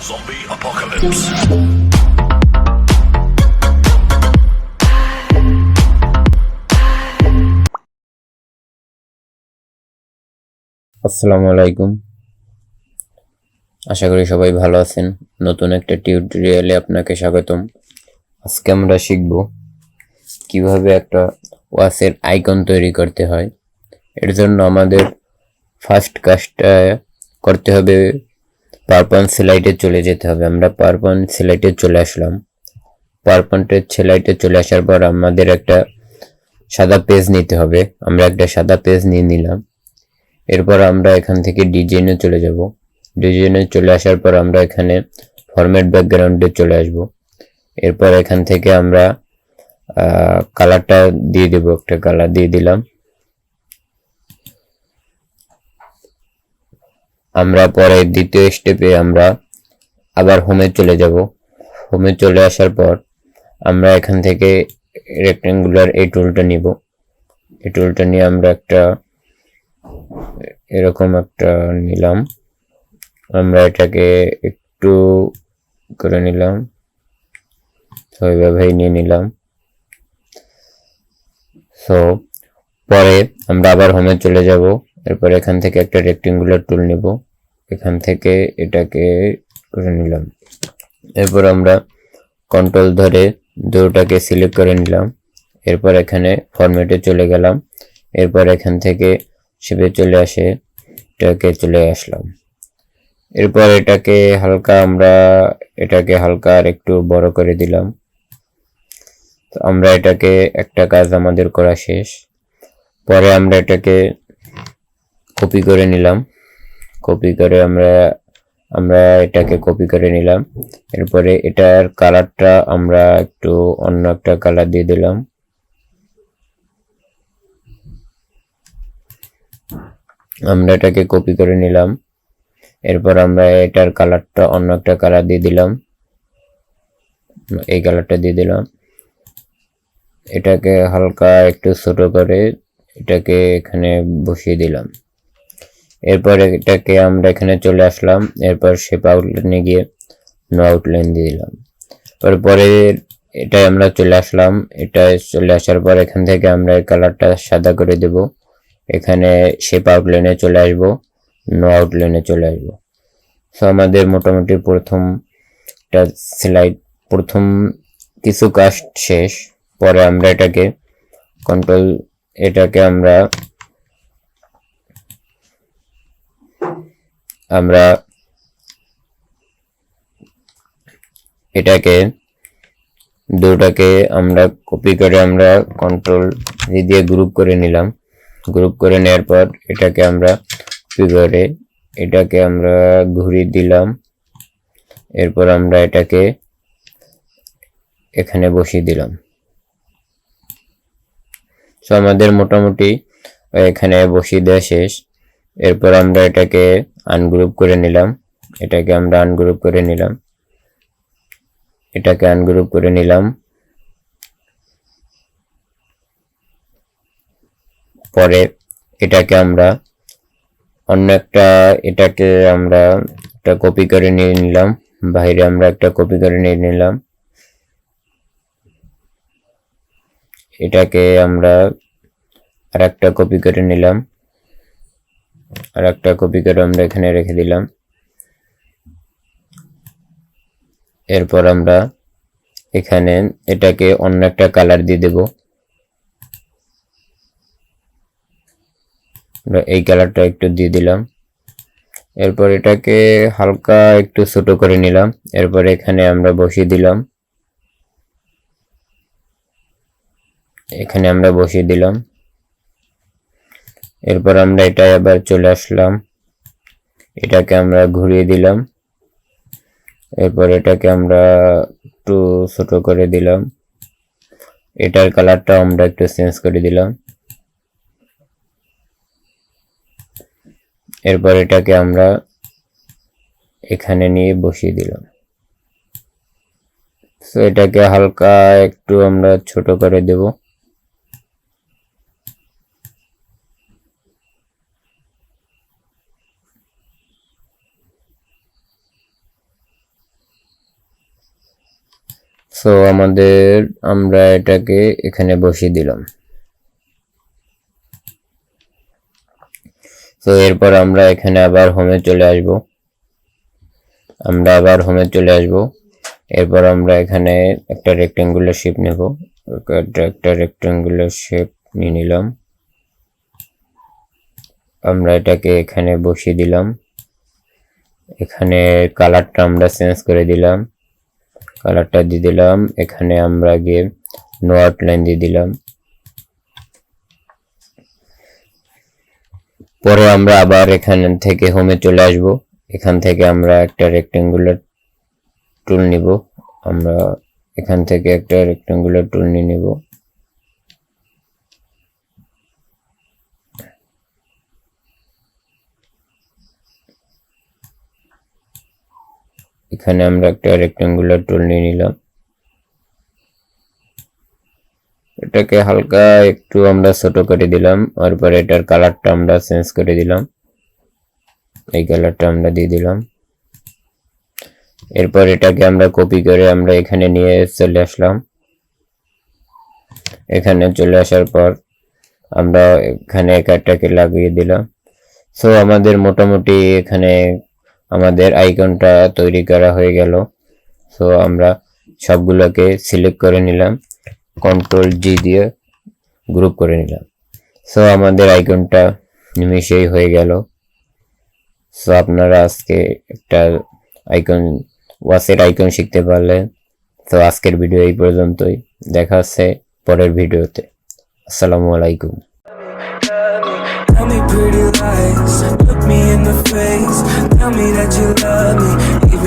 Zombie apocalypse. আসসালামু আলাইকুম। আশা করি সবাই ভালো আছেন। নতুন একটা টিউটোরিয়ালে আপনাকে স্বাগতম। আজকে আমরা শিখব কিভাবে একটা ওয়াচের আইকন তৈরি করতে হয়। এর জন্য আমাদের ফার্স্ট কাজটা করতে হবে, পাওয়ারপয়েন্ট স্লাইডে চলে যেতে হবে। আমরা পাওয়ারপয়েন্ট স্লাইডে চলে আসলাম। পাওয়ারপয়েন্টের স্লাইডে চলে আসার পর আমাদের একটা সাদা পেজ নিতে হবে। আমরা একটা সাদা পেজ নিয়ে নিলাম। এরপর আমরা এখান থেকে ডিজাইনে চলে যাব। ডিজাইনে চলে আসার পর আমরা এখানে ফরম্যাট ব্যাকগ্রাউন্ডে চলে আসব। এরপর এখান থেকে আমরা কালারটা দিয়ে দেব, একটা কালার দিয়ে দিলাম। আমরা পরে দ্বিতীয় স্টেপে আমরা আবার হোমে চলে যাব। হোমে চলে আসার পর আমরা এখান থেকে রেক্ট্যাঙ্গুলার এই টুলটা নিব। এই টুলটা নিয়ে আমরা একটা এরকম একটা নিলাম। আমরা এটাকে একটু করে নিলাম, তো এইভাবেই নিয়ে নিলাম। সো পরে আমরা আবার হোমে চলে যাব। এরপর এখান থেকে একটা রেক্ট্যাঙ্গুলার টুল নিব, এখান থেকে এটাকে করে নিলাম। এরপর আমরা কন্ট্রোল ধরে দুটোটাকে সিলেক্ট করে নিলাম। এরপর এখানে ফরম্যাটে চলে গেলাম। এরপর এখান থেকে শেপে চলে আসে এটাকে চলে আসলাম। এরপর এটাকে হালকা আর একটু বড় করে দিলাম। তো আমরা এটাকে একটা কাজ আমাদের করা শেষ। পরে আমরা এটাকে কপি করে নিলাম। কপি করে আমরা এটাকে কপি করে নিলাম। এরপরে এটার কালারটা আমরা একটু অন্য একটা কালার দিয়ে দিলাম। আমরা এটাকে কপি করে নিলাম। এরপর আমরা এটার কালারটা অন্য একটা কালার দিয়ে দিলাম, এই কালারটা দিয়ে দিলাম। এটাকে হালকা একটু ছোট করে এটাকে এখানে বসিয়ে দিলাম। এরপর এটাকে আমরা এখানে চলে আসলাম। এরপর শেপ আউটলাইনে গিয়ে নো আউটলাইন দিয়ে দিলাম। পরে এটাই আমরা চলে আসলাম। এটা চলে আসার পর এখান থেকে আমরা এই কালারটা সাদা করে দেব। এখানে শেপ আউটলাইনে চলে আসব, নো আউটলাইনে চলে আসব। সো আমাদের মোটামুটি প্রথম কিছু কাজ শেষ। পরে আমরা এটাকে দুটাকে আমরা কপি করে আমরা কন্ট্রোল দিয়ে গ্রুপ করে নিলাম। গ্রুপ করে নেওয়ার পর এটাকে আমরা কপি করে এটাকে আমরা ঘুরিয়ে দিলাম। এরপর আমরা এটাকে এখানে বসিয়ে দিলাম। সো আমাদের মোটামুটি এখানে বসিয়ে দেওয়া শেষ। এরপর আমরা এটাকে আনগ্রুপ করে নিলাম। পরে এটাকে আমরা একটা কপি করে নিয়ে নিলাম। বাইরে আমরা একটা কপি করে নিয়ে নিলাম। এটাকে আমরা আরেকটা কপি করে নিলাম, আমরা এখানে রেখে দিলাম। এরপর আমরা এখানে এটাকে অন্য একটা কালার দিয়ে দেব। এই কালারটা একটু দিয়ে দিলাম। এরপর এটাকে হালকা একটু ছোট করে নিলাম। এরপর এখানে আমরা বসিয়ে দিলাম। এরপর আমরা এটা আবার চলে আসলাম। এটাকে আমরা ঘুরিয়ে দিলাম। এরপর এটাকে আমরা একটু ছোট করে দিলাম। এটার কালারটা আমরা একটু চেঞ্জ করে দিলাম। এরপর এটাকে আমরা এখানে নিয়ে বসিয়ে দিলাম। তো এটাকে হালকা একটু আমরা ছোট করে দেব। সো আমরা এটাকে এখানে বসিয়ে দিলাম। তো এরপর আমরা এখানে আবার হোমে চলে আসব। এরপর আমরা এখানে একটা রেক্টেঙ্গুলার শেপ নেব। একটা রেক্টেঙ্গুলার শেপ নিয়ে নিলাম। আমরা এটাকে এখানে বসিয়ে দিলাম। এখানে কালারটা আমরা চেঞ্জ করে দিলাম। কালারটা দিয়ে দিলাম। এখানে আমরা গিয়ে নো আউটলাইন দিয়ে দিলাম। পরে আমরা আবার এখান থেকে হোমে চলে আসব। এখান থেকে আমরা একটা রেক্টেঙ্গুলার টুল নিব। আমরা এখান থেকে একটা রেক্টেঙ্গুলার টুল নিয়ে নিব। এখানে আমরা একটা রেক্টেঙ্গুলার টুল নিয়ে নিলাম। এটাকে হালকা একটু আমরা ছোট করে দিলাম। তারপর এটার কালারটা আমরা চেঞ্জ করে দিলাম। এই কালারটা আমরা দিয়ে দিলাম। এরপর এটাকে আমরা কপি করে আমরা এখানে নিয়ে চলে আসলাম। এখানে চলে আসার পর আমরা এখানে কার্ডটাকে লাগিয়ে দিলাম। সো আমাদের মোটামুটি এখানে আমাদের আইকনটা তৈরি করা হয়ে গেল। সো আমরা সবগুলোকে সিলেক্ট করে নিলাম, কন্ট্রোল জি দিয়ে গ্রুপ করে নিলাম। সো আমাদের আইকনটা নিমিশেই হয়ে গেল। সো আপনারা আজকে একটা ওয়াচের আইকন শিখতে পারলেন। তো আজকের ভিডিও এই পর্যন্তই। দেখা হচ্ছে পরের ভিডিওতে। আসসালামু আলাইকুম। Tell me pretty lies, look me in the face, tell me that you love me.